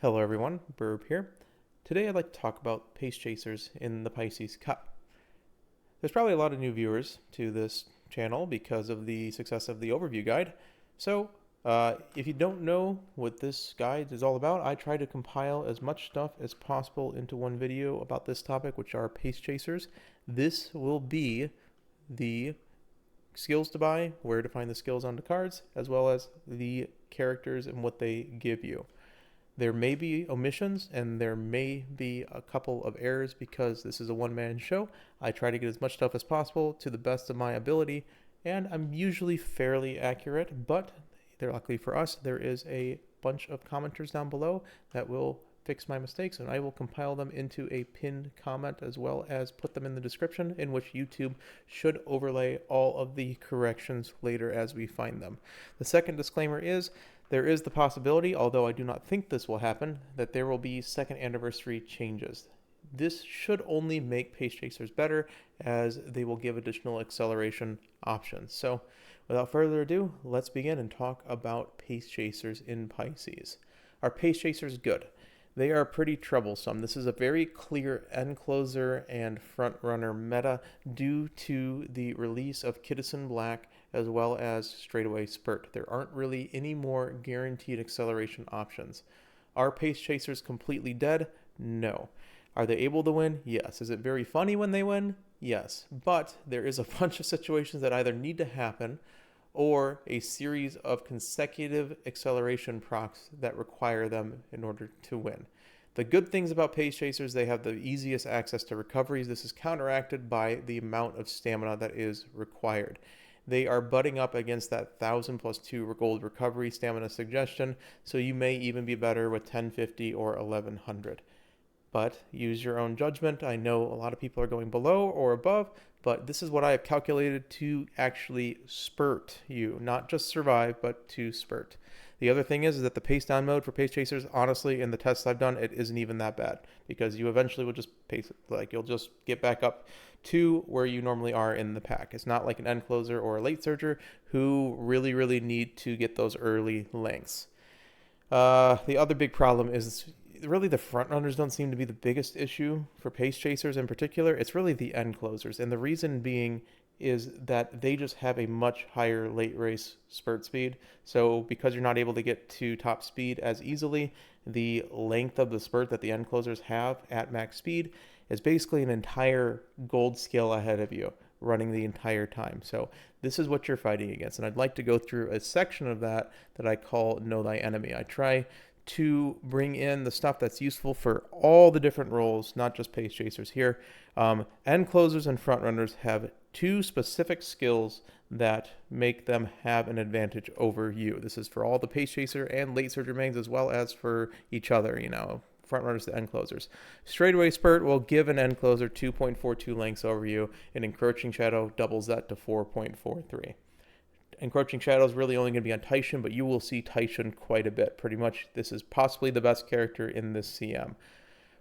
Hello everyone, Burb here. Today I'd like to talk about pace chasers in the Pisces Cup. There's probably a lot of new viewers to this channel because of the success of the overview guide. So, if you don't know what this guide is all about, I try to compile as much stuff as possible into one video about this topic, which are pace chasers. This will be the skills to buy, where to find the skills on the cards, as well as the characters and what they give you. There may be omissions and there may be a couple of errors because this is a one-man show. I try to get as much stuff as possible to the best of my ability, and I'm usually fairly accurate, but luckily for us, there is a bunch of commenters down below that will fix my mistakes, and I will compile them into a pinned comment as well as put them in the description, in which YouTube should overlay all of the corrections later as we find them. The second disclaimer is there is the possibility, although I do not think this will happen, that there will be second anniversary changes. This should only make pace chasers better, as they will give additional acceleration options. So without further ado, let's begin and talk about pace chasers in Pisces. Are pace chasers good? They are pretty troublesome. This is a very clear end closer and front runner meta due to the release of Kitasan Black as well as straightaway spurt. There aren't really any more guaranteed acceleration options. Are pace chasers completely dead? No. Are they able to win? Yes. Is it very funny when they win? Yes. But there is a bunch of situations that either need to happen or a series of consecutive acceleration procs that require them in order to win. The good things about pace chasers, they have the easiest access to recoveries. This is counteracted by the amount of stamina that is required. They are butting up against that 1,000 plus 2 gold recovery stamina suggestion, so you may even be better with 1050 or 1100. But use your own judgment. I know a lot of people are going below or above, but this is what I have calculated to actually spurt you, not just survive, but to spurt. The other thing is that the pace down mode for pace chasers, honestly, in the tests I've done, it isn't even that bad, because you eventually will just pace it, like you'll just get back up to where you normally are in the pack. It's not like an end closer or a late surger who really need to get those early lengths. The other big problem is really the front runners don't seem to be the biggest issue for pace chasers in particular. It's really the end closers, and the reason being is that they just have a much higher late race spurt speed. So because you're not able to get to top speed as easily, the length of the spurt that the end closers have at max speed is basically an entire gold scale ahead of you running the entire time. So this is what you're fighting against, and I'd like to go through a section of that I call Know Thy Enemy. I try to bring in the stuff that's useful for all the different roles, not just pace chasers here. End closers and front runners have two specific skills that make them have an advantage over you. This is for all the pace chaser and late surger mains, as well as for each other, front runners to end closers. Straightaway spurt will give an end closer 2.42 lengths over you, and encroaching shadow doubles that to 4.43. Encroaching Shadow is really only going to be on Taishan, but you will see Taishan quite a bit. Pretty much, this is possibly the best character in this CM.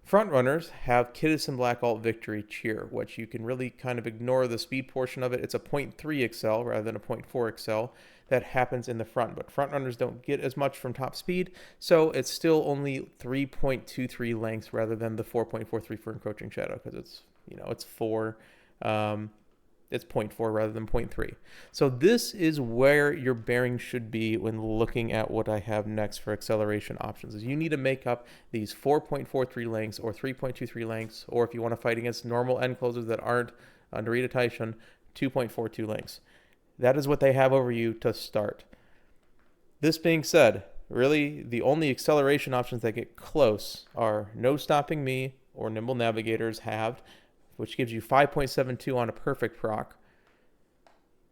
Frontrunners have Kitasan Black Alt Victory Cheer, which you can really kind of ignore the speed portion of it. It's a 0.3 excel rather than a 0.4 excel that happens in the front, but frontrunners don't get as much from top speed, so it's still only 3.23 lengths rather than the 4.43 for Encroaching Shadow, because it's 4. It's 0.4 rather than 0.3. So this is where your bearing should be when looking at what I have next for acceleration options. Is you need to make up these 4.43 lengths or 3.23 lengths, or if you want to fight against normal end closers that aren't Narita Taishan, 2.42 lengths. That is what they have over you to start. This being said, really the only acceleration options that get close are No Stopping Me or Nimble Navigators halved, which gives you 5.72 on a perfect proc.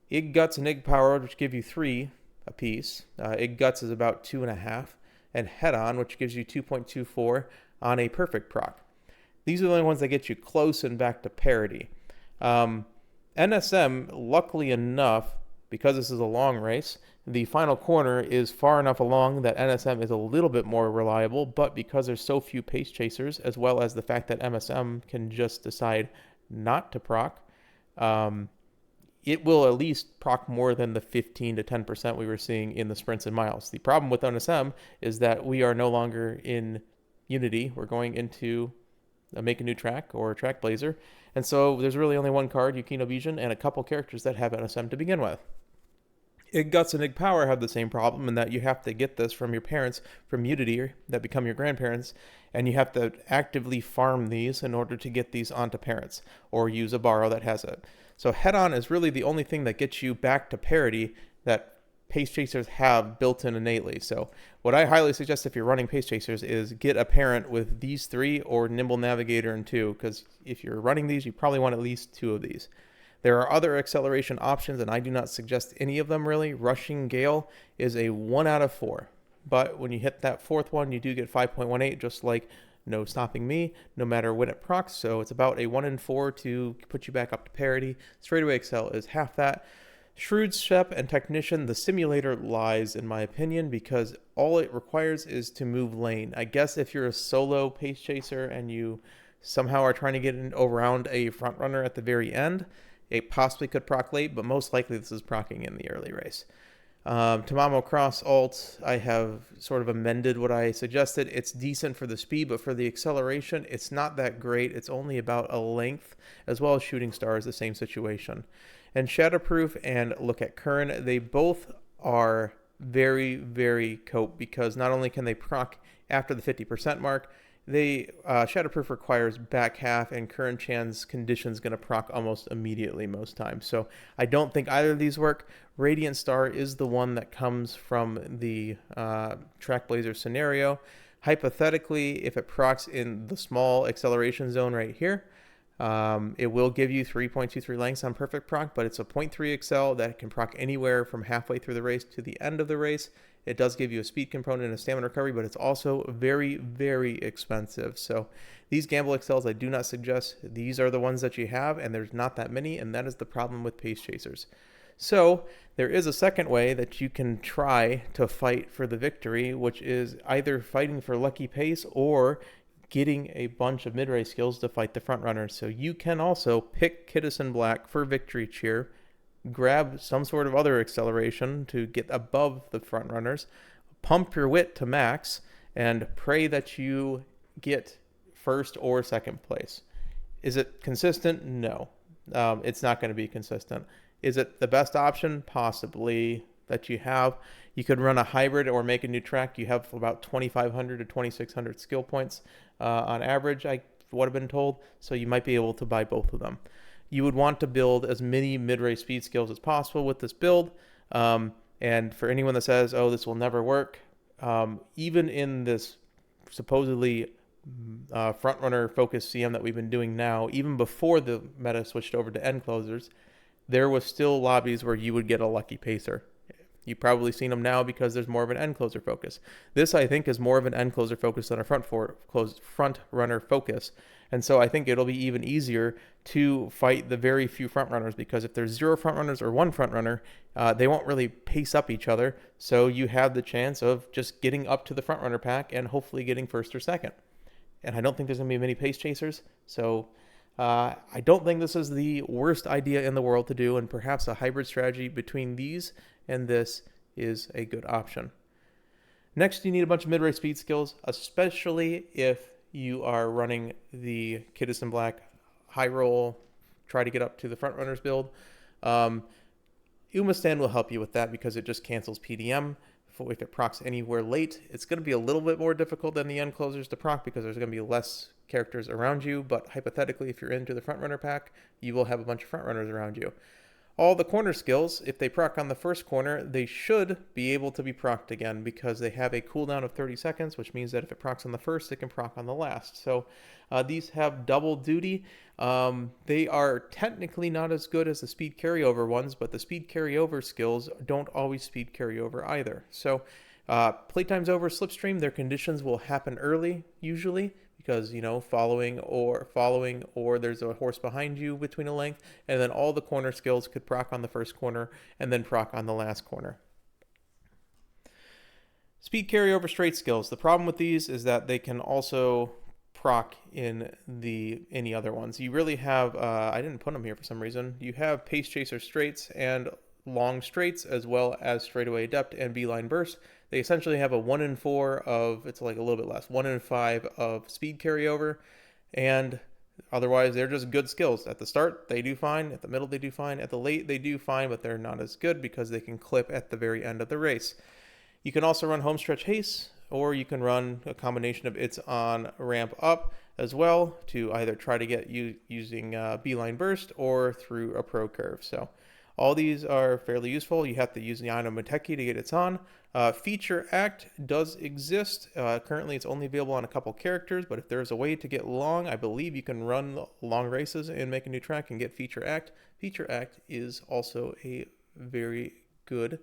Ig Guts and Ig Power, which give you 3 apiece. Ig Guts is about 2.5. And Head On, which gives you 2.24 on a perfect proc. These are the only ones that get you close and back to parity. NSM, luckily enough, because this is a long race, the final corner is far enough along that NSM is a little bit more reliable, but because there's so few pace chasers, as well as the fact that MSM can just decide not to proc, it will at least proc more than the 15 to 10% we were seeing in the sprints and miles. The problem with NSM is that we are no longer in Unity, we're going into make a new track or track blazer. And so there's really only one card, Yukino Bijin, and a couple characters that have NSM to begin with. Ig Guts and Ig Power have the same problem in that you have to get this from your parents from Unity that become your grandparents, and you have to actively farm these in order to get these onto parents, or use a borrow that has it. So head-on is really the only thing that gets you back to parity that Pace Chasers have built in innately. So what I highly suggest if you're running Pace Chasers is get a parent with these 3 or Nimble Navigator and 2, because if you're running these, you probably want at least 2 of these. There are other acceleration options, and I do not suggest any of them really. Rushing Gale is a 1 out of 4. But when you hit that 4th one, you do get 5.18, just like No Stopping Me, no matter when it procs. So it's about a 1 in 4 to put you back up to parity. Straightaway Excel is half that. Shrewd Shep and Technician, the simulator lies, in my opinion, because all it requires is to move lane. I guess if you're a solo Pace Chaser and you somehow are trying to get around a front runner at the very end, it possibly could proc late, but most likely this is procking in the early race. Tamamo Cross Alt, I have sort of amended what I suggested. It's decent for the speed, but for the acceleration, it's not that great. It's only about a length, as well as Shooting Star is the same situation. And Shadowproof and Look at Kern, they both are very, very cope, because not only can they proc after the 50% mark, Shadowproof requires back half, and Current Chan's condition is going to proc almost immediately most times. So I don't think either of these work. Radiant Star is the one that comes from the Track Blazer scenario. Hypothetically, if it procs in the small acceleration zone right here, it will give you 3.23 lengths on perfect proc, but it's a 0.3 excel that can proc anywhere from halfway through the race to the end of the race. It does give you a speed component and a stamina recovery, but it's also very, very expensive. So these gamble excels, I do not suggest. These are the ones that you have, and there's not that many, and that is the problem with Pace Chasers. So there is a second way that you can try to fight for the victory, which is either fighting for lucky pace or getting a bunch of mid-race skills to fight the front runners. So you can also pick Kitasan Black for victory cheer, grab some sort of other acceleration to get above the front runners, pump your wit to max, and pray that you get first or second place. Is it consistent? No. It's not going to be consistent. Is it the best option? Possibly, that you have. You could run a hybrid or make a new track. You have about 2,500 to 2,600 skill points on average, I would have been told, so you might be able to buy both of them. You would want to build as many mid-race speed skills as possible with this build. And for anyone that says, oh, this will never work, even in this supposedly front-runner focused CM that we've been doing now, even before the meta switched over to end closers, there was still lobbies where you would get a lucky pacer. You've probably seen them now because there's more of an end closer focus. This, I think, is more of an end closer focus than a front runner focus. And so I think it'll be even easier to fight the very few front runners, because if there's 0 front runners or 1 front runner, they won't really pace up each other. So you have the chance of just getting up to the front runner pack and hopefully getting first or second. And I don't think there's going to be many pace chasers. So I don't think this is the worst idea in the world to do, and perhaps a hybrid strategy between these and this is a good option. Next, you need a bunch of mid-race speed skills, especially if you are running the Kitasan Black high roll, try to get up to the front runners build. Umamusume will help you with that because it just cancels PDM. If it procs anywhere late, it's going to be a little bit more difficult than the end closers to proc because there's going to be less characters around you, but hypothetically, if you're into the front runner pack, you will have a bunch of front runners around you. All the corner skills, if they proc on the first corner, they should be able to be procced again because they have a cooldown of 30 seconds, which means that if it procs on the first, it can proc on the last. So these have double duty. They are technically not as good as the speed carryover ones, but the speed carryover skills don't always speed carryover either. So playtime's over, slipstream, their conditions will happen early usually, because, you know, following or there's a horse behind you between a length, and then all the corner skills could proc on the first corner and then proc on the last corner. Speed carryover straight skills. The problem with these is that they can also proc in any other ones. You really have, I didn't put them here for some reason. You have Pace Chaser straights and long straights as well as straightaway adept and beeline burst. They essentially have a 1 in 4 of, it's like a little bit less, 1 in 5 of speed carryover, and otherwise they're just good skills. At the start they do fine, at the middle they do fine, at the late they do fine, but they're not as good because they can clip at the very end of the race. You can also run homestretch haste, or you can run a combination of it's on ramp up as well to either try to get you using beeline burst or through a pro curve. So all these are fairly useful. You have to use the Umamusume to get its on. Feature Act does exist. Currently it's only available on a couple characters, but if there's a way to get long, I believe you can run long races and make a new track and get Feature Act. Feature Act is also a very good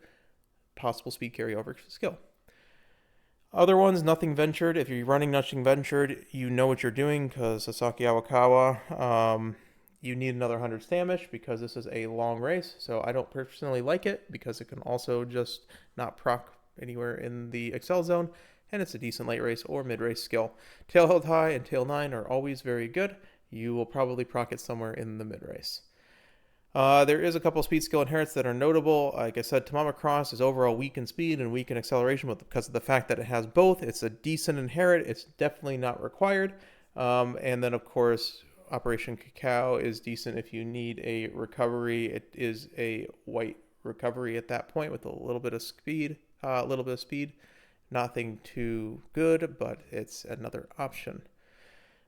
possible speed carryover skill. Other ones, Nothing Ventured. If you're running Nothing Ventured, you know what you're doing because Sasaki Awakawa, you need another 100 Stamish because this is a long race. So I don't personally like it because it can also just not proc anywhere in the Excel zone, and it's a decent late race or mid race skill. Tail Held High and Tail 9 are always very good. You will probably proc it somewhere in the mid race. There is a couple speed skill inherits that are notable. Like I said, Tamama Cross is overall weak in speed and weak in acceleration, but because of the fact that it has both, it's a decent inherit. It's definitely not required. And then, of course, Operation Cacao is decent if you need a recovery. It is a white recovery at that point with a little bit of speed. Nothing too good, but it's another option.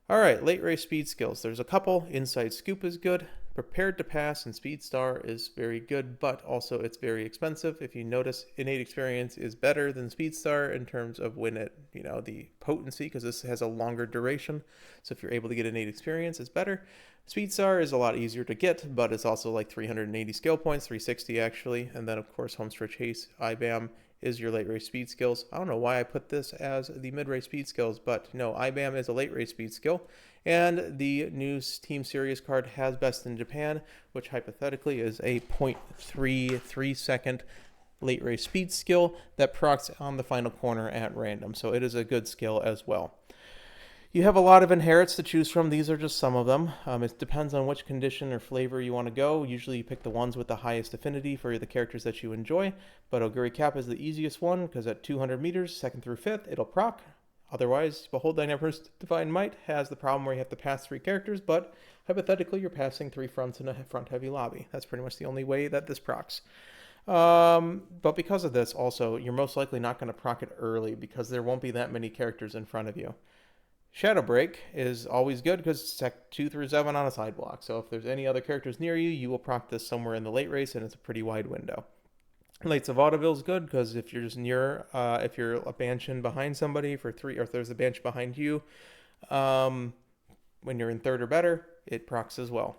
All right, late race speed skills. There's a couple. Inside Scoop is good. Prepared to Pass and Speed Star is very good, but also it's very expensive. If you notice, Innate Experience is better than Speed Star in terms of when it, the potency, because this has a longer duration. So if you're able to get Innate Experience, it's better. Speed Star is a lot easier to get, but it's also like 380 skill points, 360 actually. And then of course, Homestretch Haste, IBAM is your late race speed skills. I don't know why I put this as the mid race speed skills, but no, IBAM is a late race speed skill. And the new Team Series card has Best in Japan, which hypothetically is a 0.33 second late race speed skill that procs on the final corner at random. So it is a good skill as well. You have a lot of inherits to choose from. These are just some of them. It depends on which condition or flavor you want to go. Usually you pick the ones with the highest affinity for the characters that you enjoy, but Oguri Cap is the easiest one because at 200 meters, 2nd through 5th, it'll proc. Otherwise, Behold Dynamite's Divine Might has the problem where you have to pass 3 characters, but hypothetically you're passing 3 fronts in a front-heavy lobby. That's pretty much the only way that this procs. But because of this, also, you're most likely not going to proc it early because there won't be that many characters in front of you. Shadow Break is always good because it's Sec 2 through 7 on a side block. So if there's any other characters near you, you will proc this somewhere in the late race, and it's a pretty wide window. Lates of Vaudeville is good because if you're just near, if you're a Banshin behind somebody for 3, or if there's a Banshee behind you, when you're in 3rd or better, it procs as well.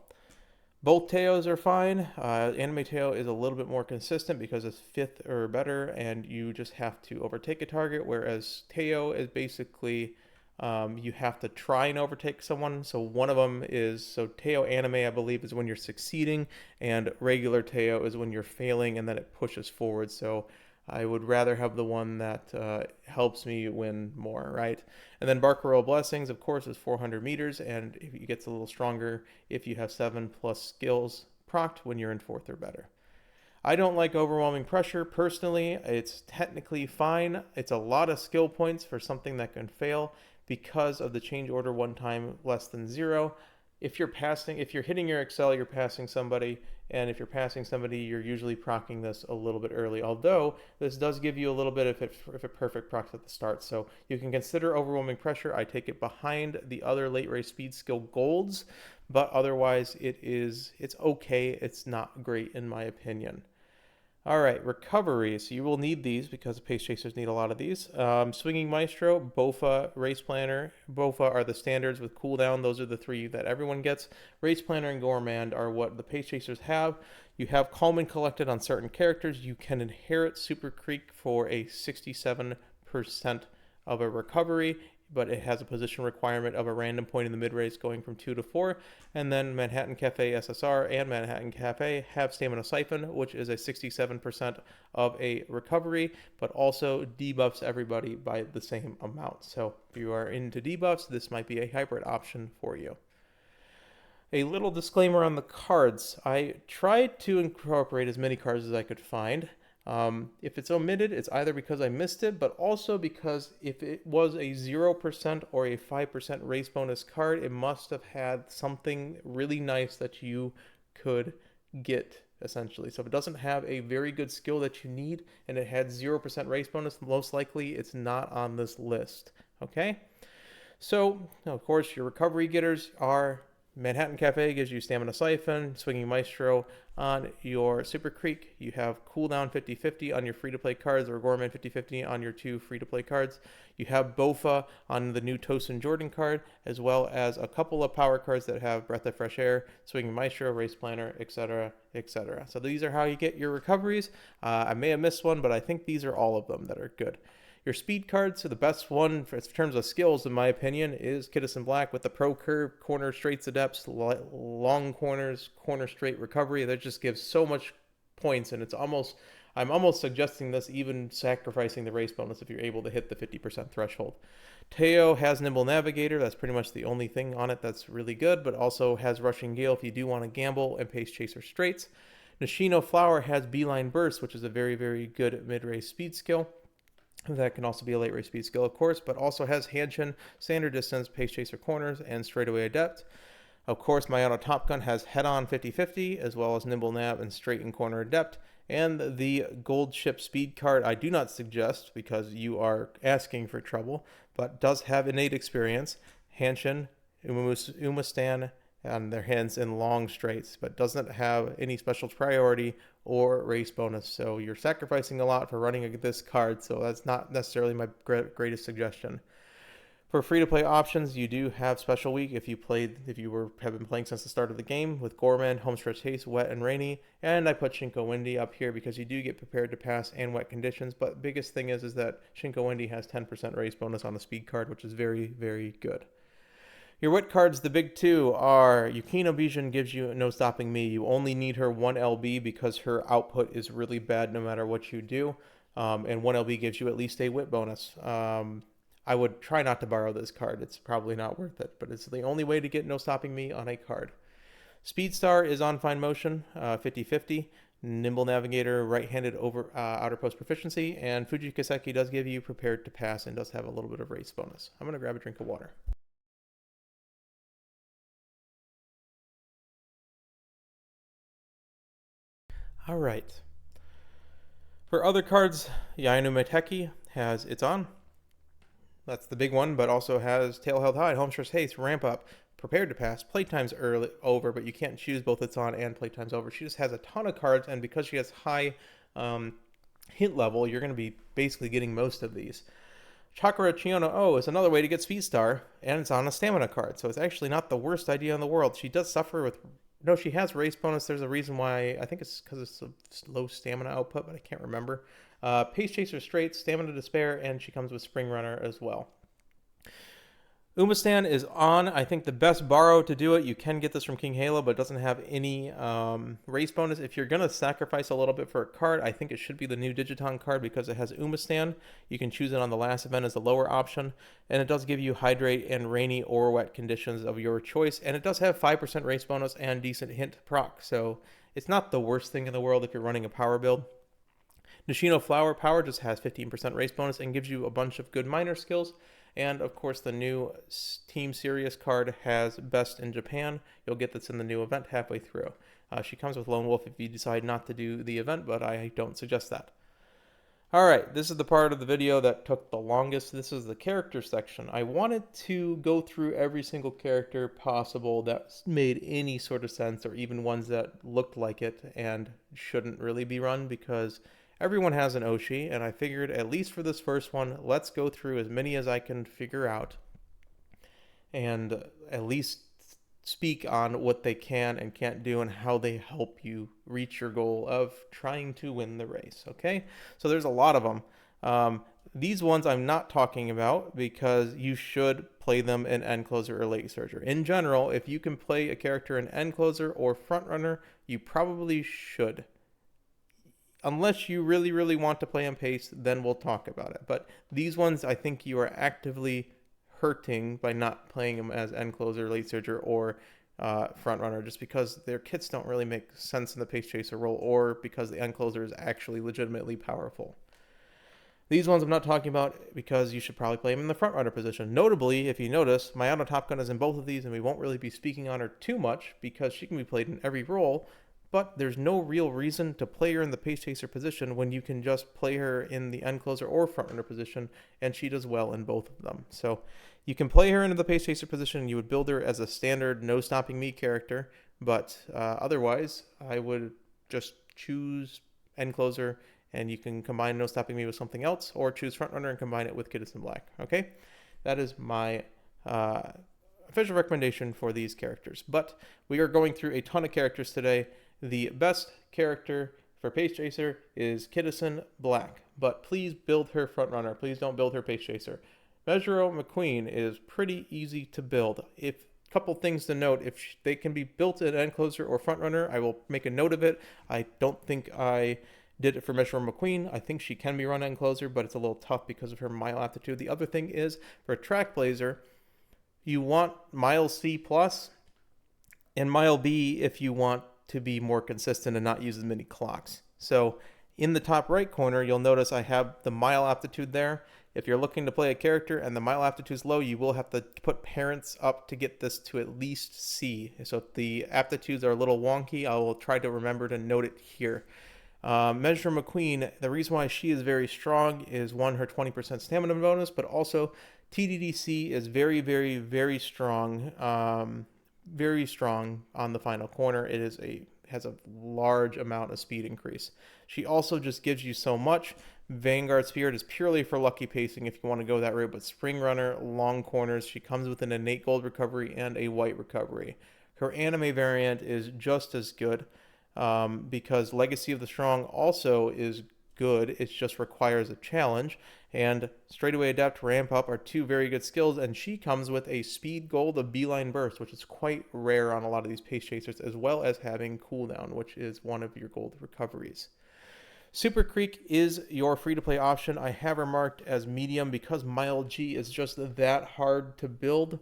Both Teos are fine. Anime Teo is a little bit more consistent because it's 5th or better, and you just have to overtake a target, whereas Teo is basically you have to try and overtake someone. So one of them is, so Teo Anime, I believe, is when you're succeeding, and regular Teo is when you're failing, and then it pushes forward. So I would rather have the one that helps me win more, right? And then Barcaroa Blessings, of course, is 400 meters, and it gets a little stronger if you have 7+ skills procced when you're in 4th or better. I don't like Overwhelming Pressure personally. It's technically fine. It's a lot of skill points for something that can fail because of the change order one time less than 0. If you're hitting your Excel, you're passing somebody, and if you're passing somebody, you're usually proccing this a little bit early, although this does give you a little bit if it perfect procs at the start. So you can consider Overwhelming Pressure. I take it behind the other late race speed skill golds, but otherwise it's okay. It's not great in my opinion. All right, recovery. So you will need these because Pace Chasers need a lot of these. Swinging Maestro, Bofa, Race Planner. Bofa are the standards with cooldown. Those are the 3 that everyone gets. Race Planner and Gourmand are what the Pace Chasers have. You have Calm and Collected on certain characters. You can inherit Super Creek for a 67% of a recovery, but it has a position requirement of a random point in the mid-race going from 2 to 4. And then Manhattan Cafe SSR and Manhattan Cafe have Stamina Siphon, which is a 67% of a recovery, but also debuffs everybody by the same amount. So if you are into debuffs, this might be a hybrid option for you. A little disclaimer on the cards. I tried to incorporate as many cards as I could find. If it's omitted, it's either because I missed it, but also because if it was a 0% or a 5% race bonus card, it must have had something really nice that you could get, essentially. So if it doesn't have a very good skill that you need and it had 0% race bonus, most likely it's not on this list. Okay? So, of course, your recovery getters are Manhattan Cafe gives you Stamina Siphon, Swinging Maestro. On your Super Creek, you have Cooldown 50/50 on your free-to-play cards, or Gorman 50/50 on your 2 free-to-play cards. You have Bofa on the new Tosin Jordan card, as well as a couple of power cards that have Breath of Fresh Air, Swinging Maestro, Race Planner, etc., etc. So these are how you get your recoveries. I may have missed one, but I think these are all of them that are good. Your speed cards, so the best one in terms of skills, in my opinion, is Kitasan Black with the Pro Curve, Corner Straights Adepts, long corners, corner straight recovery. That just gives so much points, and I'm almost suggesting this even sacrificing the race bonus if you're able to hit the 50% threshold. Teo has Nimble Navigator. That's pretty much the only thing on it that's really good, but also has Rushing Gale if you do want to gamble, and Pace Chaser Straights. Nishino Flower has Beeline Burst, which is a very, very good mid-race speed skill. That can also be a late race speed skill, of course, but also has Hanshin, Standard Distance, Pace Chaser Corners, and Straightaway Adept. Of course, Mayano Top Gun has Head On 50/50, as well as Nimble Nav and Straight and Corner Adept. And the Gold Ship Speed card I do not suggest because you are asking for trouble, but does have Innate Experience, Hanshin, Umastan, and their hands in long straights, but doesn't have any special priority or race bonus. So you're sacrificing a lot for running this card, so that's not necessarily my greatest suggestion. For free-to-play options, you do have Special Week if you have been playing since the start of the game with Gorman, Homestretch Haste, Wet and Rainy, and I put Shinko Windy up here because you do get Prepared to Pass and Wet Conditions, but biggest thing is that Shinko Windy has 10% race bonus on the speed card, which is very, very good. Your wet cards, the big two, are Yukino Bijin gives you No Stopping Me. You only need her 1 LB because her output is really bad no matter what you do. And 1 LB gives you at least a wit bonus. I would try not to borrow this card. It's probably not worth it, but it's the only way to get No Stopping Me on a card. Speedstar is on Fine Motion, 50/50. Nimble Navigator, right-handed over outer post proficiency. And Fuji Kaseki does give you Prepared to Pass and does have a little bit of race bonus. I'm going to grab a drink of water. All right. For other cards, Yainu Meteki has It's On. That's the big one, but also has Tail Held High, Homestretch Haste, Ramp Up, Prepared to Pass, Playtime's early over, but you can't choose both It's On and Playtime's Over. She just has a ton of cards, and because she has high hint level, you're going to be basically getting most of these. Chakra Chiono O is another way to get Speedstar, and it's on a stamina card, so it's actually not the worst idea in the world. She does suffer with... No, she has race bonus. There's a reason why. I think it's because it's a low stamina output, but I can't remember. Pace Chaser Straight, Stamina Despair, and she comes with Spring Runner as well. Umastan is on, I think, the best borrow to do it. You can get this from King Halo, but it doesn't have any race bonus. If you're going to sacrifice a little bit for a card, I think it should be the new Digiton card because it has Umastan. You can choose it on the last event as the lower option, and it does give you Hydrate and Rainy or Wet conditions of your choice, and it does have 5% race bonus and decent hint proc, so it's not the worst thing in the world if you're running a power build. Nishino Flower Power just has 15% race bonus and gives you a bunch of good minor skills. And, of course, the new Team Serious card has Best in Japan. You'll get this in the new event halfway through. She comes with Lone Wolf if you decide not to do the event, but I don't suggest that. Alright, this is the part of the video that took the longest. This is the character section. I wanted to go through every single character possible that made any sort of sense, or even ones that looked like it and shouldn't really be run, because everyone has an oshi, and I figured, at least for this first one, let's go through as many as I can figure out and at least speak on what they can and can't do and how they help you reach your goal of trying to win the race, okay? So there's a lot of them. These ones I'm not talking about because you should play them in End Closer or Late Surger. In general, if you can play a character in End Closer or Front Runner, you probably should. Unless you really, really want to play on pace, then we'll talk about it. But these ones, I think you are actively hurting by not playing them as End Closer, Late Surger, or front runner, just because their kits don't really make sense in the Pace Chaser role, or because the end closer is actually legitimately powerful. These ones I'm not talking about because you should probably play them in the front runner position. Notably, if you notice, my auto top gun is in both of these, and we won't really be speaking on her too much because she can be played in every role, but there's no real reason to play her in the Pace Chaser position when you can just play her in the end closer or front runner position, and she does well in both of them. So you can play her into the Pace Chaser position, and you would build her as a standard no stopping me character, but otherwise I would just choose end closer, and you can combine No Stopping Me with something else, or choose Frontrunner and combine it with Kitasan Black. Okay, that is my official recommendation for these characters. But we are going through a ton of characters today. The best character for Pace Chaser is Kitasan Black, but please build her Frontrunner. Please don't build her Pace Chaser. Mejuro McQueen is pretty easy to build. Couple things to note: if they can be built in end closer or front runner, I will make a note of it. I don't think I did it for Mejuro McQueen. I think she can be run end closer, but it's a little tough because of her mile aptitude. The other thing is, for a track blazer, you want mile C plus and mile B if you want to be more consistent and not use as many clocks. So in the top right corner, you'll notice I have the mile aptitude there. If you're looking to play a character and the mile aptitude is low, you will have to put parents up to get this to at least C. So if the aptitudes are a little wonky, I will try to remember to note it here. Mejuro McQueen, the reason why she is very strong is, one, her 20% stamina bonus, but also TDDC is very, very, very strong. Very strong on the final corner. It has a large amount of speed increase. She also just gives you so much. Vanguard Spirit is purely for lucky pacing if you want to go that route, but Spring Runner, long corners, she comes with an innate gold recovery and a white recovery. Her anime variant is just as good, because Legacy of the Strong also is good. It just requires a challenge, and Straightaway Adapt, Ramp Up are two very good skills, and she comes with a speed gold of Beeline Burst, which is quite rare on a lot of these Pace Chasers, as well as having cooldown, which is one of your gold recoveries. Super Creek is your free-to-play option. I have her marked as medium because Mile G is just that hard to build.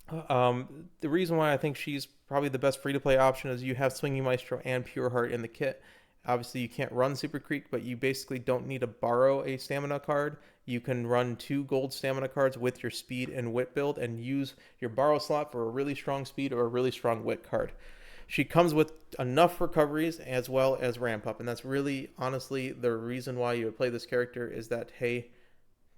The reason why I think she's probably the best free-to-play option is you have Swinging Maestro and Pure Heart in the kit. Obviously, you can't run Super Creek, but you basically don't need to borrow a stamina card. You can run 2 gold stamina cards with your speed and wit build and use your borrow slot for a really strong speed or a really strong wit card. She comes with enough recoveries as well as ramp up, and that's really, honestly, the reason why you would play this character is that, hey,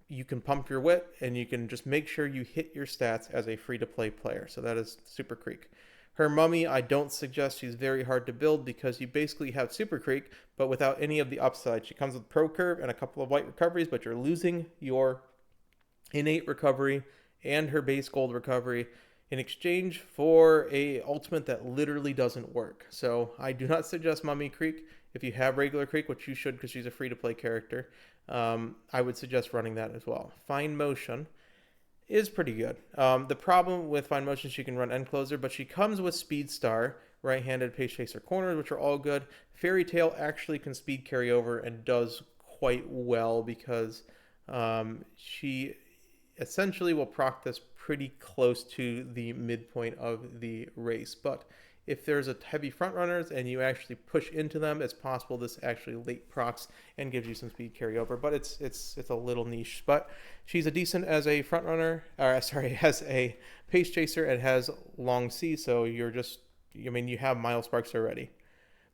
you can pump your wit and you can just make sure you hit your stats as a free-to-play player. So that is Super Creek. Her Mummy, I don't suggest. She's very hard to build because you basically have Super Creek, but without any of the upside. She comes with Pro Curve and a couple of white recoveries, but you're losing your innate recovery and her base gold recovery in exchange for a ultimate that literally doesn't work. So I do not suggest Mummy Creek. If you have regular Creek, which you should because she's a free-to-play character, I would suggest running that as well. Fine Motion is pretty good. The problem with Fine Motion, she can run End Closer, but she comes with Speed Star, right-handed Pace Chaser corners, which are all good. Fairy Tail actually can speed carry over and does quite well because she essentially will proc this pretty close to the midpoint of the race. But if there's a heavy front runners and you actually push into them, it's possible this actually late procs and gives you some speed carryover. But it's a little niche. But she's a decent as a front runner, as a Pace Chaser, and has long C. So you have Mile Sparks already.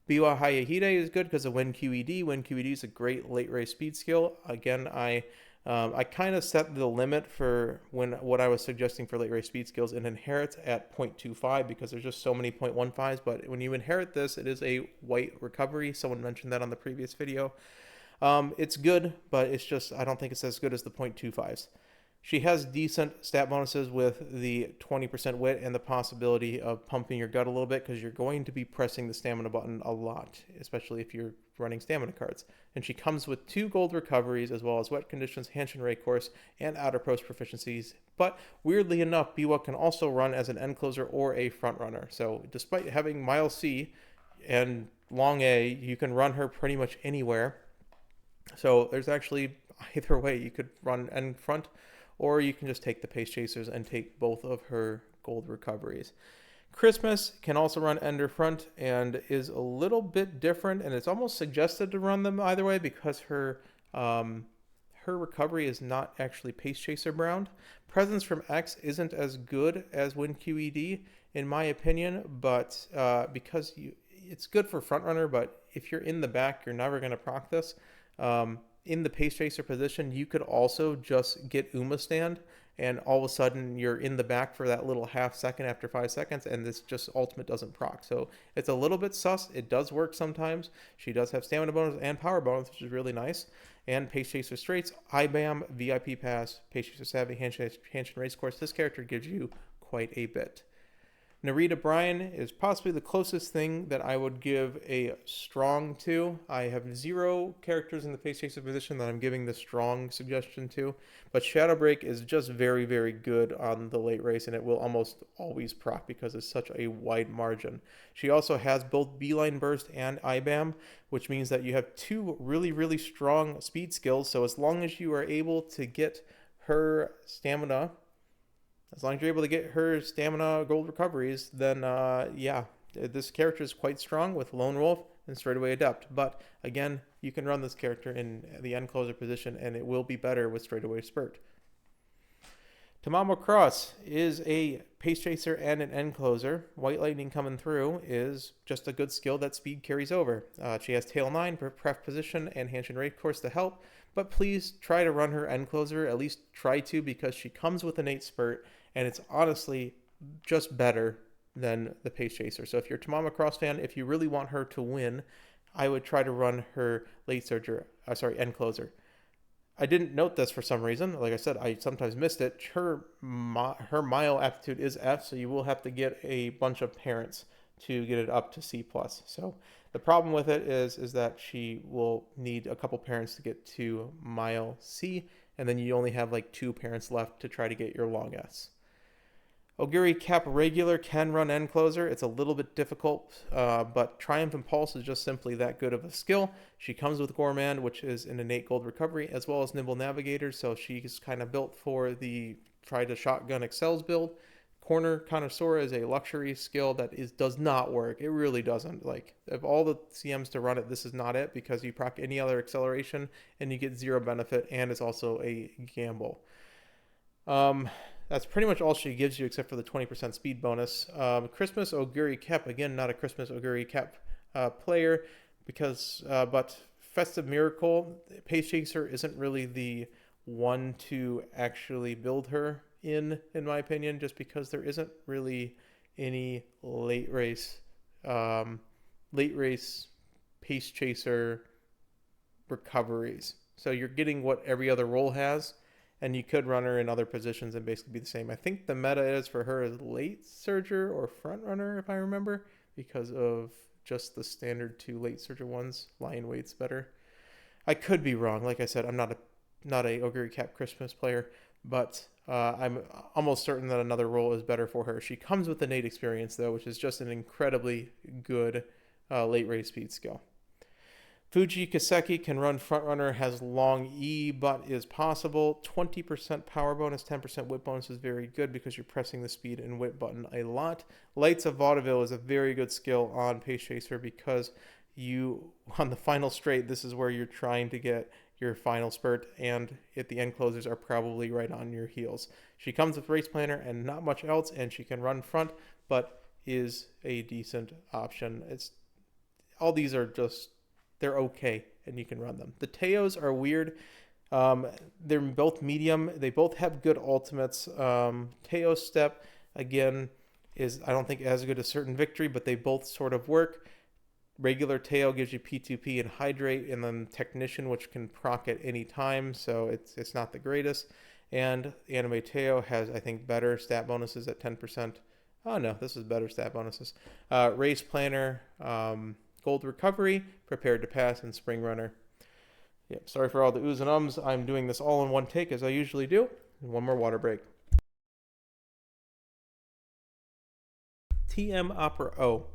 Biwa Hayahide is good because of When QED. When QED is a great late race speed skill. Again, I kind of set the limit for what I was suggesting for late race speed skills and inherits at 0.25 because there's just so many 0.15s. But when you inherit this, it is a white recovery. Someone mentioned that on the previous video. It's good, but it's just, I don't think it's as good as the 0.25s. She has decent stat bonuses with the 20% wit and the possibility of pumping your gut a little bit because you're going to be pressing the stamina button a lot, especially if you're running stamina cards. And she comes with 2 gold recoveries as well as wet conditions, Hanshin Ray Course, and outer post proficiencies. But weirdly enough, Biwa can also run as an end closer or a front runner. So despite having Mile C and Long A, you can run her pretty much anywhere. So there's actually either way you could run end front, or you can just take the Pace Chasers and take both of her gold recoveries. Christmas can also run Ender Front and is a little bit different, and it's almost suggested to run them either way because her recovery is not actually Pace Chaser bound. Presence from X isn't as good as Win QED in my opinion, but because it's good for front runner, but if you're in the back, you're never going to proc this. In the Pace Chaser position, you could also just get Uma stand, and all of a sudden you're in the back for that little half second after 5 seconds, and this just ultimate doesn't proc. So it's a little bit sus. It does work sometimes. She does have stamina bonus and power bonus, which is really nice. And Pace Chaser straights, IBAM, VIP pass, Pace Chaser savvy, Hanshin race course. This character gives you quite a bit. Narita Bryan is possibly the closest thing that I would give a strong to. I have 0 characters in the Pace Chaser position that I'm giving the strong suggestion to, but Shadow Break is just very, very good on the late race, and it will almost always proc because it's such a wide margin. She also has both Beeline Burst and IBAM, which means that you have 2 really, really strong speed skills, so as long as you are able to get her stamina, gold recoveries, then yeah, this character is quite strong with Lone Wolf and Straightaway Adept. But again, you can run this character in the end closer position, and it will be better with Straightaway Spurt. Tamamo Cross is a Pace Chaser and an end closer. White Lightning coming through is just a good skill that speed carries over. She has Tail 9 for pref position and Hanshin Raid Course to help, but please try to run her end closer, at least try to, because she comes with innate spurt, and it's honestly just better than the Pace Chaser. So if you're a Tamamo Cross fan, if you really want her to win, I would try to run her end closer. I didn't note this for some reason. Like I said, I sometimes missed it. Her mile aptitude is F, so you will have to get a bunch of parents to get it up to C+. So the problem with it is that she will need a couple parents to get to mile C, and then you only have like 2 parents left to try to get your long S. Ogiri Cap regular can run end closer. It's a little bit difficult, but Triumph Impulse is just simply that good of a skill. She comes with Gourmand, which is an innate gold recovery, as well as Nimble Navigator, so she's kind of built for the try to shotgun excels build. Corner Connoisseur is a luxury skill that does not work. It really doesn't. Like, of all the CMs to run it, this is not it, because you proc any other acceleration and you get 0 benefit, and it's also a gamble. That's pretty much all she gives you except for the 20% speed bonus. Christmas Oguri Cap, again, not a Christmas Oguri Cap player, because but Festive Miracle, Pace Chaser isn't really the one to actually build her in my opinion, just because there isn't really any late race Pace Chaser recoveries. So you're getting what every other role has, and you could run her in other positions and basically be the same. I think the meta is for her is late surger or front runner, if I remember, because of just the standard 2 late surger ones. Lion weight's better. I could be wrong. Like I said, I'm not a Oguri Cap Christmas player, but I'm almost certain that another role is better for her. She comes with innate experience, though, which is just an incredibly good late race speed skill. Fuji Kaseki can run frontrunner, has long E, but is possible. 20% power bonus, 10% whip bonus is very good because you're pressing the speed and whip button a lot. Lights of Vaudeville is a very good skill on Pace Chaser because on the final straight, this is where you're trying to get your final spurt, and at the end closers are probably right on your heels. She comes with Race Planner and not much else, and she can run front, but is a decent option. All these are just, they're okay, and you can run them. The Teos are weird. They're both medium. They both have good ultimates. Teo Step, again, is, I don't think, as good as Certain Victory, but they both sort of work. Regular Teo gives you P2P and Hydrate, and then Technician, which can proc at any time, so it's not the greatest. And Anime Teo has, I think, better stat bonuses at 10%. Oh no, this is better stat bonuses. Race Planner, Gold Recovery, Prepared to Pass, and Spring Runner. Yeah, sorry for all the oohs and ums. I'm doing this all in one take, as I usually do. And one more water break. TM Opera O.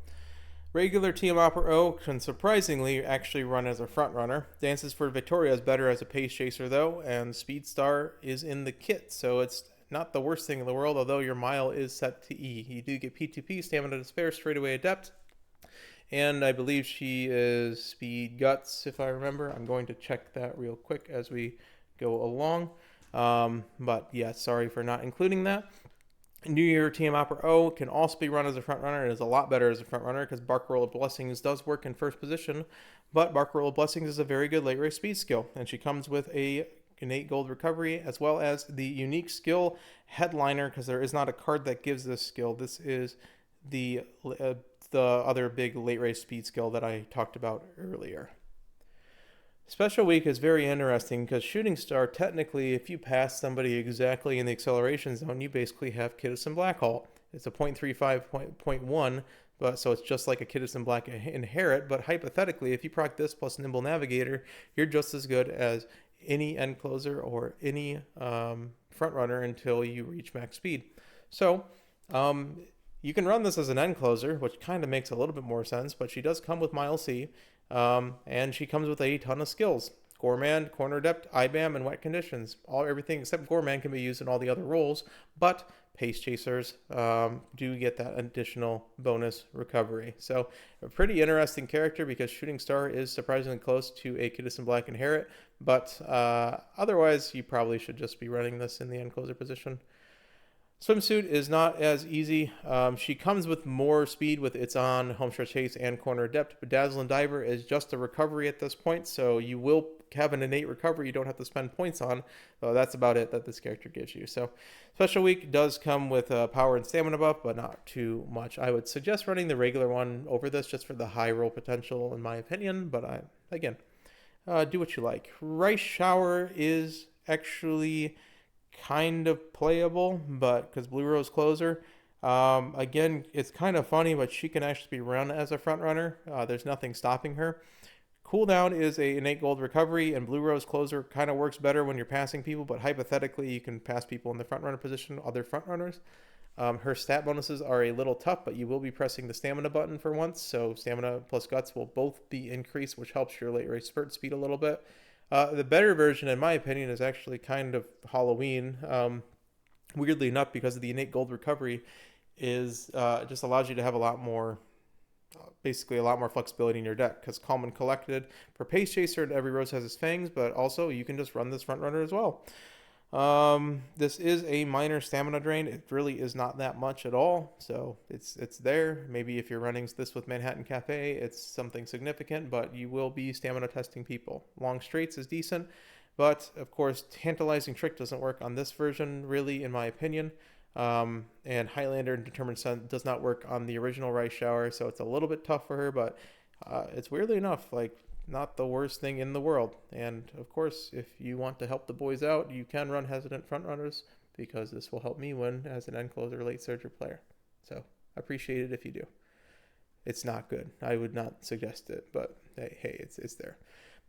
Regular TM Opera O can surprisingly actually run as a front runner. Dances for Victoria is better as a Pace Chaser, though, and Speedstar is in the kit, so it's not the worst thing in the world, although your mile is set to E. You do get P2P, Stamina to Spare, Straightaway Adept, and I believe she is Speed Guts, if I remember. I'm going to check that real quick as we go along. But yeah, sorry for not including that. New Year TM Opera O can also be run as a front runner. It is a lot better as a front runner because Bark Roll of Blessings does work in first position, but Bark Roll of Blessings is a very good late race speed skill, and she comes with a innate gold recovery as well as the unique skill Headliner, because there is not a card that gives this skill. This is the other big late race speed skill that I talked about earlier. Special Week is very interesting because Shooting Star, technically, if you pass somebody exactly in the acceleration zone, you basically have Kitasan Black Hole. It's a 0.35.1, but so it's just like a Kitasan Black Inherit, but hypothetically, if you proc this plus Nimble Navigator, you're just as good as any end closer or any front runner until you reach max speed. So, you can run this as an end closer, which kind of makes a little bit more sense, but she does come with Mile C. And she comes with a ton of skills. Gorman, Corner Adept, IBAM, and Wet Conditions. Everything except Gorman can be used in all the other roles, but Pace Chasers do get that additional bonus recovery. So a pretty interesting character because Shooting Star is surprisingly close to a Kitasan Black Inherit, but otherwise you probably should just be running this in the end closer position. Swimsuit is not as easy. She comes with more speed with its on Homestretch Haste and Corner Adept, but Dazzle and Diver is just a recovery at this point, so you will have an innate recovery you don't have to spend points on. That's about it that this character gives you. So Special Week does come with power and stamina buff, but not too much. I would suggest running the regular one over this just for the high roll potential in my opinion, but again, do what you like. Rice Shower is actually kind of playable, but because Blue Rose Closer, again, it's kind of funny, but she can actually be run as a front runner. There's nothing stopping her. Cooldown is a innate gold recovery, and Blue Rose Closer kind of works better when you're passing people, but hypothetically, you can pass people in the front runner position, other front runners. Her stat bonuses are a little tough, but you will be pressing the stamina button for once, so stamina plus guts will both be increased, which helps your late race spurt speed a little bit. The better version, in my opinion, is actually kind of Halloween. Weirdly enough, because of the innate gold recovery, is just allows you to have a lot more, basically a lot more flexibility in your deck. Because Calm and Collected for Pace Chaser, and every rose has its fangs, but also you can just run this front runner as well. This is a minor stamina drain. It really is not that much at all, so it's there. Maybe if you're running this with Manhattan Cafe, it's something significant, but you will be stamina testing people. Long Straights is decent, but of course Tantalizing Trick doesn't work on this version really, in my opinion. And Highlander and Determined Sun does not work on the original Rice Shower, so it's a little bit tough for her, but it's weirdly enough like not the worst thing in the world. And of course, if you want to help the boys out, you can run Hesitant Front Runners, because this will help me win as an end closer late surger player. So I appreciate it if you do. It's not good. I would not suggest it, but hey, it's there.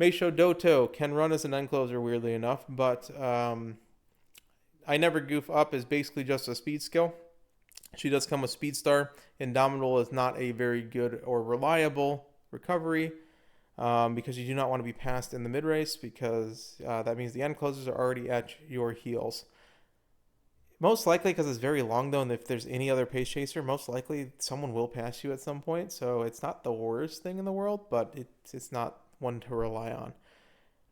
Meisho Doto can run as an end closer, weirdly enough, but I Never Goof Up is basically just a speed skill. She does come with Speed Star. Indomitable is not a very good or reliable recovery. Because you do not want to be passed in the mid-race, because that means the end closers are already at your heels. Most likely, because it's very long though, and if there's any other pace chaser, most likely someone will pass you at some point, so it's not the worst thing in the world, but it's not one to rely on.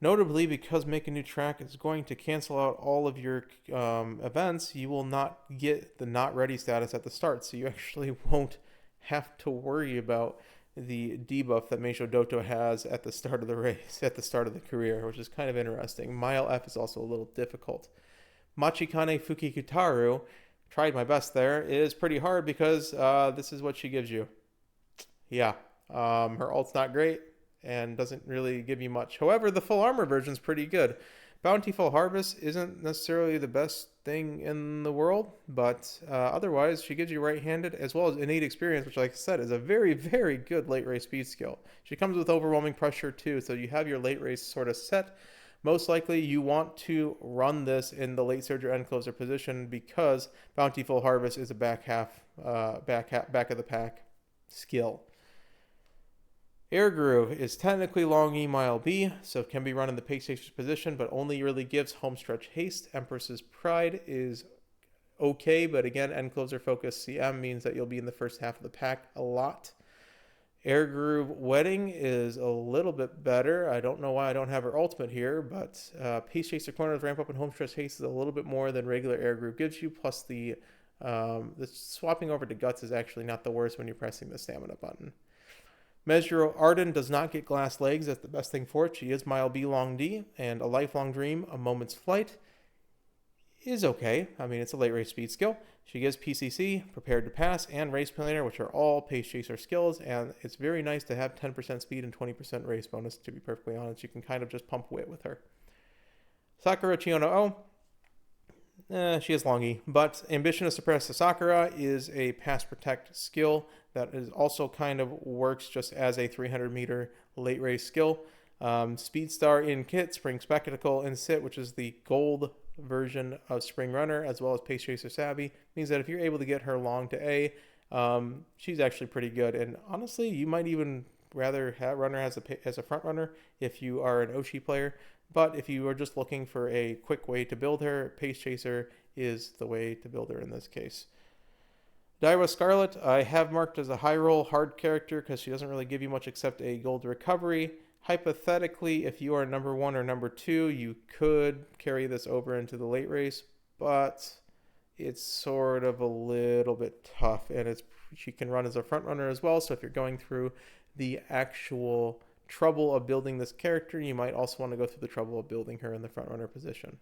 Notably, because Make a New Track is going to cancel out all of your events, you will not get the Not Ready status at the start, so you actually won't have to worry about the debuff that Meisho Doto has at the start of the race, at the start of the career, which is kind of interesting. Mile F is also a little difficult. Machikane Fukikutaru, tried my best there. It is pretty hard because this is what she gives you. Yeah, her ult's not great and doesn't really give you much. However, the full armor version is pretty good. Bountiful Harvest isn't necessarily the best thing in the world, but otherwise she gives you right-handed as well as innate experience, which like I said is a very, very good late race speed skill. She comes with overwhelming pressure too, so you have your late race sort of set. Most likely you want to run this in the late surge or end closer position because Bountiful Harvest is a back of the pack skill. Air Groove is technically long E mile B, so it can be run in the pace chaser's position, but only really gives home stretch haste. Empress's Pride is okay, but again, end closer focus CM means that you'll be in the first half of the pack a lot. Air Groove Wedding is a little bit better. I don't know why I don't have her ultimate here, but Pace Chaser Corners ramp up and home stretch haste is a little bit more than regular Air Groove gives you, plus the swapping over to Guts is actually not the worst when you're pressing the stamina button. Mesuro Arden does not get glass legs. That's the best thing for it. She is Mile B Long D, and A Lifelong Dream, A Moment's Flight is okay. I mean, it's a late race speed skill. She gives PCC, Prepared to Pass, and Race Planner, which are all Pace Chaser skills, and it's very nice to have 10% speed and 20% race bonus, to be perfectly honest. You can kind of just pump wit with her. Sakura Chiono O, she is longy, but Ambition to Suppress the Sakura is a Pass Protect skill that is also kind of works just as a 300 meter late race skill. Speed Star in Kit, Spring Spectacle in Sit, which is the gold version of Spring Runner, as well as Pace Chaser Savvy, means that if you're able to get her long to A, she's actually pretty good. And honestly, you might even rather have Runner as a front runner if you are an Oshi player. But if you are just looking for a quick way to build her, Pace Chaser is the way to build her in this case. Daira Scarlet, I have marked as a high roll hard character because she doesn't really give you much except a gold recovery. Hypothetically, if you are number 1 or number 2, you could carry this over into the late race, but it's sort of a little bit tough, and she can run as a front runner as well, so if you're going through the actual trouble of building this character, you might also want to go through the trouble of building her in the front runner position.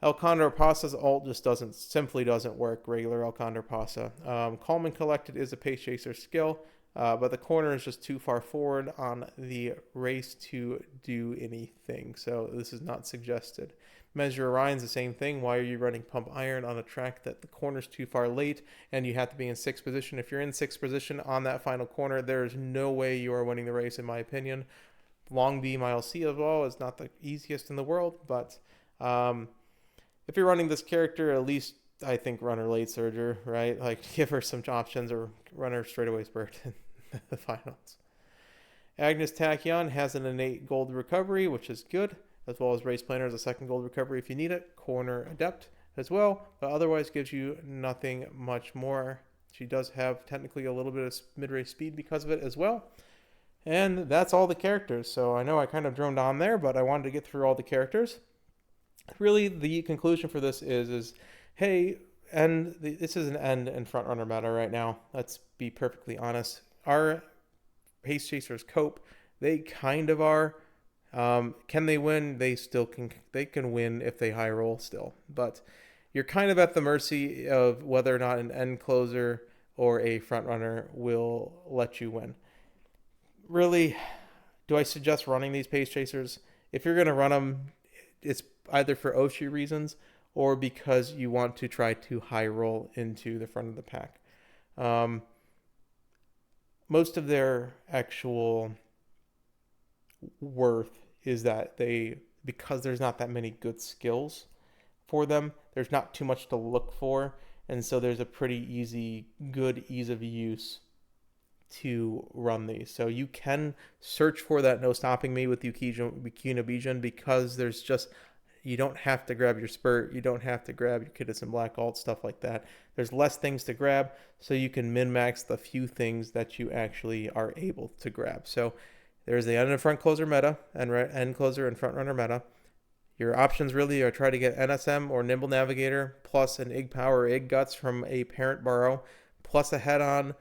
El Condor Pasa's ult just simply doesn't work, regular El Condor Pasa. Calm and Collected is a Pace Chaser skill, but the corner is just too far forward on the race to do anything, so this is not suggested. Measure Orion's the same thing. Why are you running Pump Iron on a track that the corner's too far late and you have to be in 6th position? If you're in 6th position on that final corner, there's no way you are winning the race, in my opinion. Long B Mile C as well is not the easiest in the world, but if you're running this character, at least I think run her late surger, right? Like, give her some options or run her straightaway spurt in the finals. Agnes Tachyon has an innate gold recovery, which is good, as well as Race Planner as a second gold recovery if you need it. Corner Adept as well, but otherwise gives you nothing much more. She does have technically a little bit of mid-race speed because of it as well. And that's all the characters. So I know I kind of droned on there, but I wanted to get through all the characters. Really, the conclusion for this is hey, this is an end and front runner meta right now. Let's be perfectly honest. Our Pace Chasers cope. They kind of are. Can they win? They can win if they high roll still. But you're kind of at the mercy of whether or not an end closer or a front runner will let you win. Really, do I suggest running these Pace Chasers? If you're going to run them, it's either for Oshi reasons or because you want to try to high roll into the front of the pack. Most of their actual worth is that because there's not that many good skills for them, there's not too much to look for, and so there's a pretty good ease of use to run these. So you can search for that no stopping me with Yukina Bijan because you don't have to grab your spurt, you don't have to grab your kitasan black alt, stuff like that. There's less things to grab, so you can min-max the few things that you actually are able to grab. So there's the end and front closer meta, and end closer and front runner meta. Your options really are try to get NSM or Nimble Navigator, plus an Ig Power or Ig Guts from a parent burrow, plus a head-on,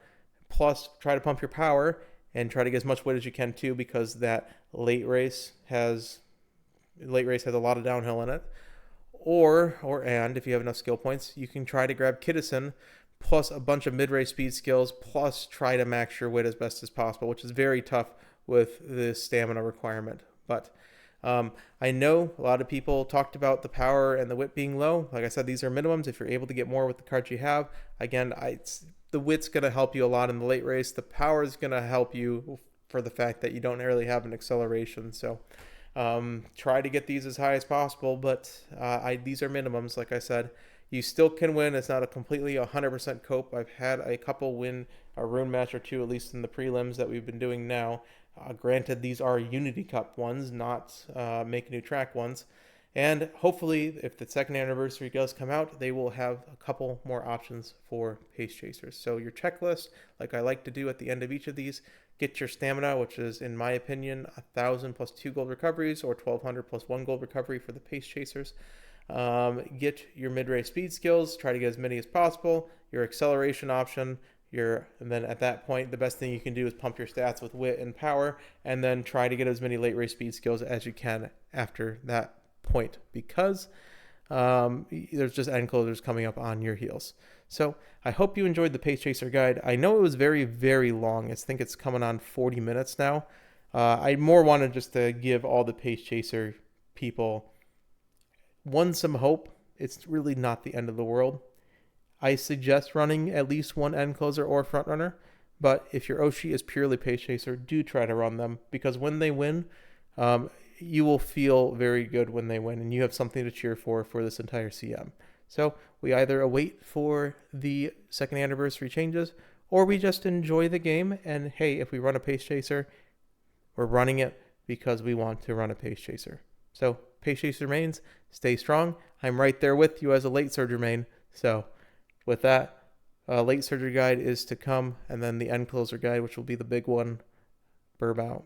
plus try to pump your power, and try to get as much weight as you can too, because that late race has a lot of downhill in it. And if you have enough skill points, you can try to grab Kitasan, plus a bunch of mid-race speed skills, plus try to max your weight as best as possible, which is very tough with the stamina requirement. But I know a lot of people talked about the power and the wit being low. Like I said, these are minimums. If you're able to get more with the cards you have, again, the wit's going to help you a lot in the late race. The power is going to help you for the fact that you don't really have an acceleration. So try to get these as high as possible, but these are minimums. Like I said, you still can win. It's not a completely 100% cope. I've had a couple win a rune match or two, at least in the prelims that we've been doing now. Granted, these are Unity Cup ones, not Make a New Track ones. And hopefully, if the second anniversary does come out, they will have a couple more options for pace chasers. So your checklist, like I like to do at the end of each of these, get your stamina, which is, in my opinion, 1,000 plus 2 gold recoveries, or 1,200 plus 1 gold recovery for the pace chasers. Get your mid-race speed skills, try to get as many as possible, your acceleration option, and then at that point, the best thing you can do is pump your stats with wit and power, and then try to get as many late race speed skills as you can after that point, because there's just end closers coming up on your heels. So I hope you enjoyed the Pace Chaser guide. I know it was very, very long. I think it's coming on 40 minutes now. I more wanted just to give all the Pace Chaser people some hope. It's really not the end of the world. I suggest running at least one end closer or front runner, but if your oshi is purely Pace Chaser, do try to run them, because when they win, you will feel very good when they win, and you have something to cheer for this entire CM. So we either await for the second anniversary changes, or we just enjoy the game, and hey, if we run a Pace Chaser, we're running it because we want to run a Pace Chaser. So Pace Chaser mains, stay strong. I'm right there with you as a late surger main. So with that, late surger guide is to come, and then the end closer guide, which will be the big one. Burb out.